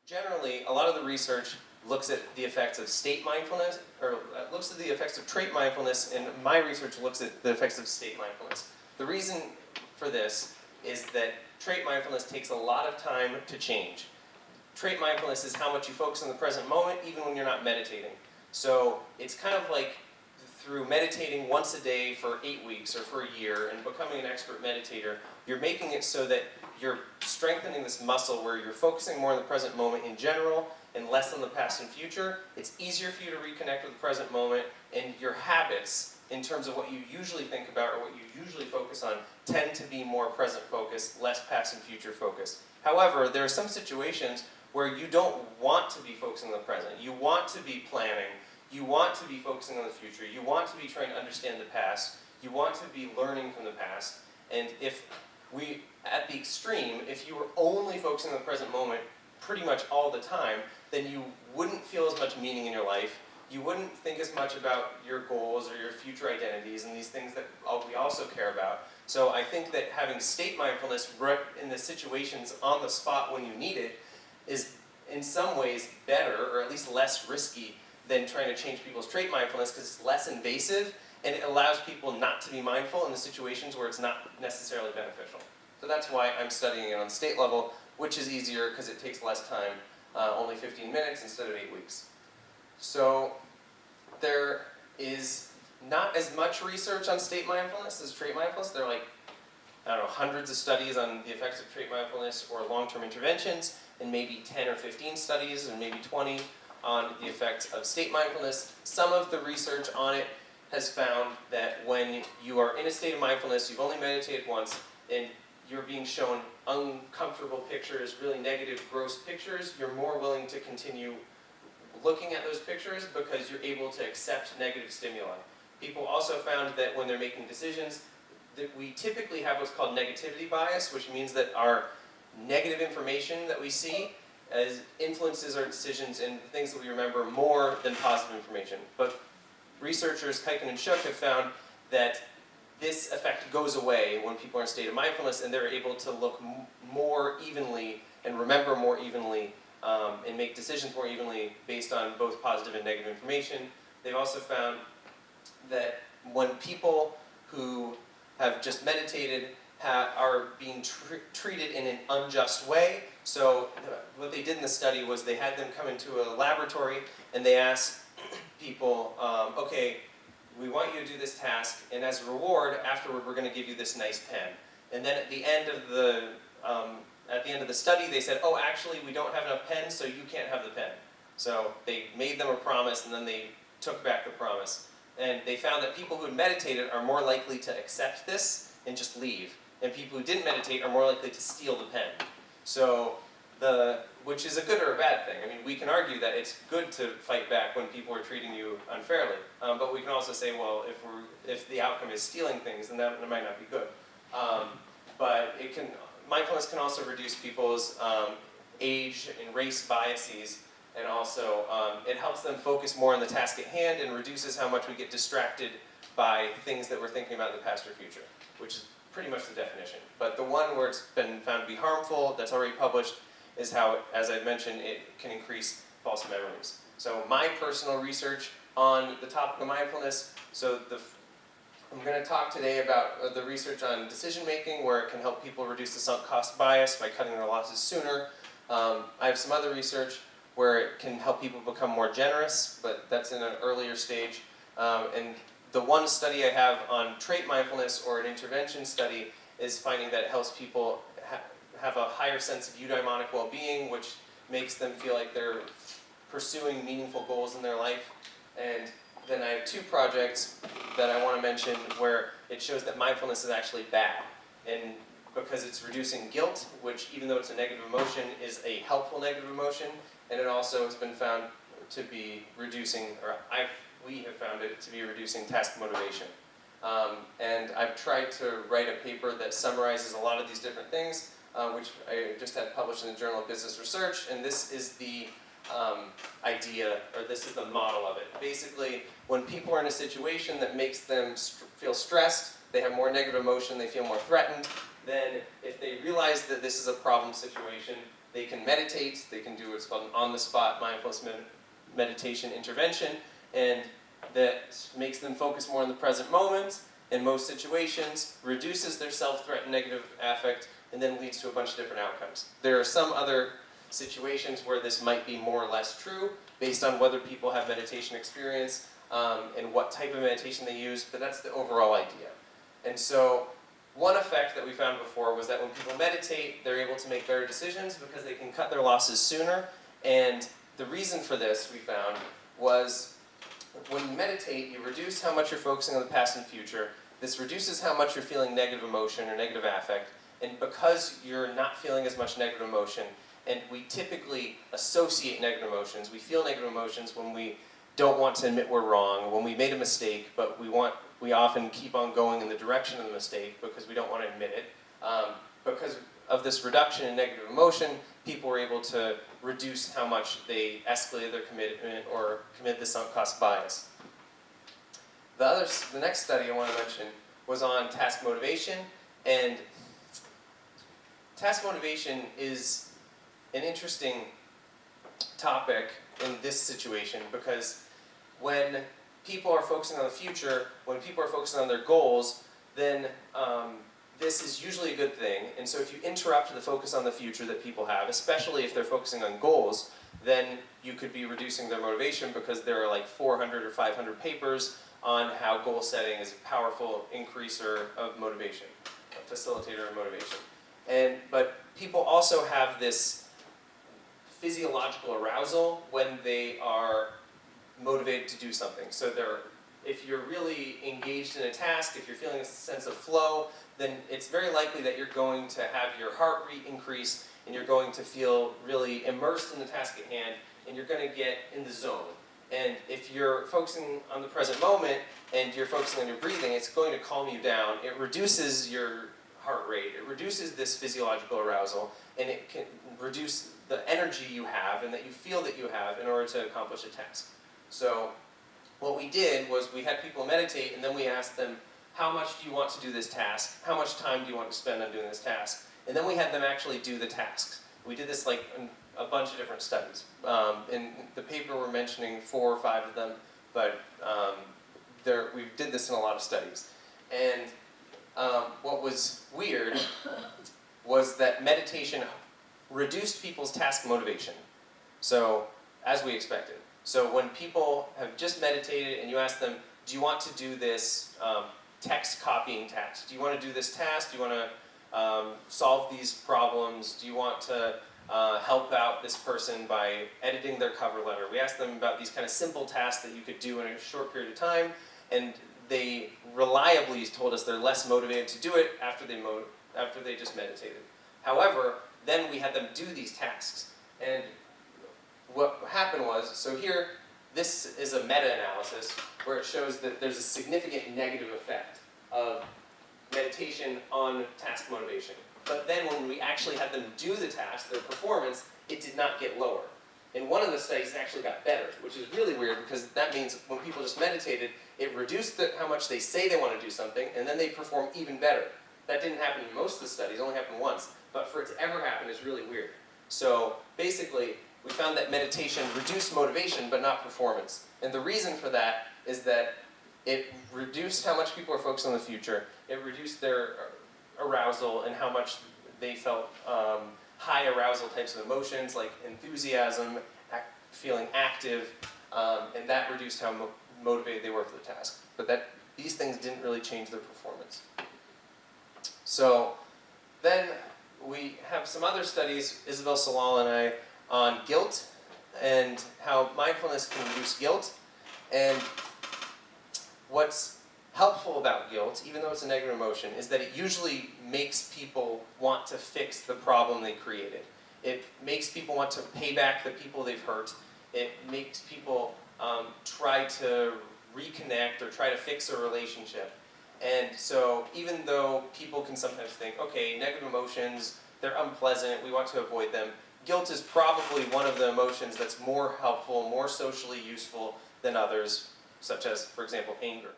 generally, a lot of the research looks at the effects of state mindfulness, or looks at the effects of trait mindfulness, and my research looks at the effects of state mindfulness. The reason for this is that trait mindfulness takes a lot of time to change. Trait mindfulness is how much you focus on the present moment, even when you're not meditating. So it's kind of like through meditating once a day for 8 weeks or for a year and becoming an expert meditator, you're making it so that you're strengthening this muscle where you're focusing more on the present moment in general and less on the past and future. It's easier for you to reconnect with the present moment, and your habits, in terms of what you usually think about or what you usually focus on, tend to be more present focused, less past and future focused. However, there are some situations where you don't want to be focusing on the present. You want to be planning. You want to be focusing on the future. You want to be trying to understand the past. You want to be learning from the past. And if we, at the extreme, if you were only focusing on the present moment pretty much all the time, then you wouldn't feel as much meaning in your life. You wouldn't think as much about your goals or your future identities and these things that we also care about. So I think that having state mindfulness right in the situations on the spot when you need it is in some ways better, or at least less risky, than trying to change people's trait mindfulness, because it's less invasive and it allows people not to be mindful in the situations where it's not necessarily beneficial. So that's why I'm studying it on state level, which is easier because it takes less time, only 15 minutes instead of 8 weeks. So there is not as much research on state mindfulness as trait mindfulness. There are like, I don't know, hundreds of studies on the effects of trait mindfulness or long-term interventions, and maybe 10 or 15 studies, or maybe 20 on the effects of state mindfulness. Some of the research on it has found that when you are in a state of mindfulness, you've only meditated once, and you're being shown uncomfortable pictures, really negative, gross pictures, you're more willing to continue looking at those pictures because you're able to accept negative stimuli. People also found that when they're making decisions, that we typically have what's called negativity bias, which means that our negative information that we see influences our decisions and things that we remember more than positive information. But researchers Kuiken and Shook have found that this effect goes away when people are in a state of mindfulness, and they're able to look more evenly and remember more evenly and make decisions more evenly based on both positive and negative information. They've also found that when people who have just meditated are being treated in an unjust way. So what they did in the study was they had them come into a laboratory and they asked people, okay, we want you to do this task, and as a reward, afterward, we're going to give you this nice pen. And then at the end of the study, they said, oh, actually, we don't have enough pens, so you can't have the pen. So they made them a promise, and then they took back the promise. And they found that people who had meditated are more likely to accept this and just leave. And people who didn't meditate are more likely to steal the pen. So, which is a good or a bad thing. I mean, we can argue that it's good to fight back when people are treating you unfairly. But we can also say, well, if the outcome is stealing things, then that might not be good. But mindfulness can also reduce people's age and race biases, and also it helps them focus more on the task at hand and reduces how much we get distracted by things that we're thinking about in the past or future, which is pretty much the definition. But the one where it's been found to be harmful, that's already published, is how, as I mentioned, it can increase false memories. So my personal research on the topic of mindfulness, I'm going to talk today about the research on decision making, where it can help people reduce the sunk cost bias by cutting their losses sooner. I have some other research where it can help people become more generous, but that's in an earlier stage. And the one study I have on trait mindfulness, or an intervention study, is finding that it helps people have a higher sense of eudaimonic well-being, which makes them feel like they're pursuing meaningful goals in their life. And then I have two projects that I want to mention where it shows that mindfulness is actually bad. And because it's reducing guilt, which, even though it's a negative emotion, is a helpful negative emotion. And it also has been found to be reducing, we have found it to be reducing task motivation. And I've tried to write a paper that summarizes a lot of these different things, which I just had published in the Journal of Business Research, and this is the idea, or this is the model of it. Basically, when people are in a situation that makes them feel stressed, they have more negative emotion, they feel more threatened, then if they realize realize that this is a problem situation, they can meditate, they can do what's called an on-the-spot mindfulness meditation intervention, and that makes them focus more on the present moment in most situations, reduces their self-threat and negative affect, and then leads to a bunch of different outcomes. There are some other situations where this might be more or less true, based on whether people have meditation experience and what type of meditation they use, but that's the overall idea. And so, one effect that we found before was that when people meditate, they're able to make better decisions because they can cut their losses sooner. And the reason for this, we found, was when you meditate, you reduce how much you're focusing on the past and future. This reduces how much you're feeling negative emotion or negative affect. And because you're not feeling as much negative emotion, and we typically associate negative emotions, we feel negative emotions when we don't want to admit we're wrong, when we made a mistake, but we often keep on going in the direction of the mistake because we don't want to admit it. Because of this reduction in negative emotion, people were able to reduce how much they escalated their commitment or committed the sunk cost bias. The next study I want to mention was on task motivation, and task motivation is an interesting topic in this situation because when people are focusing on the future, when people are focusing on their goals, then this is usually a good thing. And so if you interrupt the focus on the future that people have, especially if they're focusing on goals, then you could be reducing their motivation because there are like 400 or 500 papers on how goal setting is a powerful increaser of motivation, a facilitator of motivation. But people also have this physiological arousal when they are motivated to do something. So if you're really engaged in a task, if you're feeling a sense of flow, then it's very likely that you're going to have your heart rate increase and you're going to feel really immersed in the task at hand and you're going to get in the zone. And if you're focusing on the present moment and you're focusing on your breathing, it's going to calm you down. It reduces your heart rate, it reduces this physiological arousal, and it can reduce the energy you have and that you feel that you have in order to accomplish a task. So what we did was we had people meditate and then we asked them, how much do you want to do this task? How much time do you want to spend on doing this task? And then we had them actually do the tasks. We did this like in a bunch of different studies. In the paper we're mentioning 4 or 5 of them, but we did this in a lot of studies. And what was weird was that meditation reduced people's task motivation. So, as we expected. So when people have just meditated and you ask them, do you want to do this text copying task? Do you want to do this task? Do you want to solve these problems? Do you want to help out this person by editing their cover letter? We asked them about these kind of simple tasks that you could do in a short period of time, and they reliably told us they're less motivated to do it after they just meditated. However, then we had them do these tasks. And what happened was, so here, this is a meta-analysis where it shows that there's a significant negative effect of meditation on task motivation. But then when we actually had them do the task, their performance, it did not get lower. In one of the studies, it actually got better, which is really weird because that means when people just meditated, it reduced how much they say they want to do something, and then they perform even better. That didn't happen in most of the studies, it only happened once. But for it to ever happen is really weird. So basically, we found that meditation reduced motivation, but not performance. And the reason for that is that it reduced how much people are focused on the future, it reduced their arousal and how much they felt high arousal types of emotions like enthusiasm, feeling active, and that reduced how motivated they were for the task. But these things didn't really change their performance. So then we have some other studies, Isabel Salal and I, on guilt and how mindfulness can reduce guilt. And what's helpful about guilt, even though it's a negative emotion, is that it usually makes people want to fix the problem they created. It makes people want to pay back the people they've hurt. It makes people try to reconnect or try to fix a relationship. And so even though people can sometimes think, okay, negative emotions, they're unpleasant, we want to avoid them, guilt is probably one of the emotions that's more helpful, more socially useful than others, such as, for example, anger.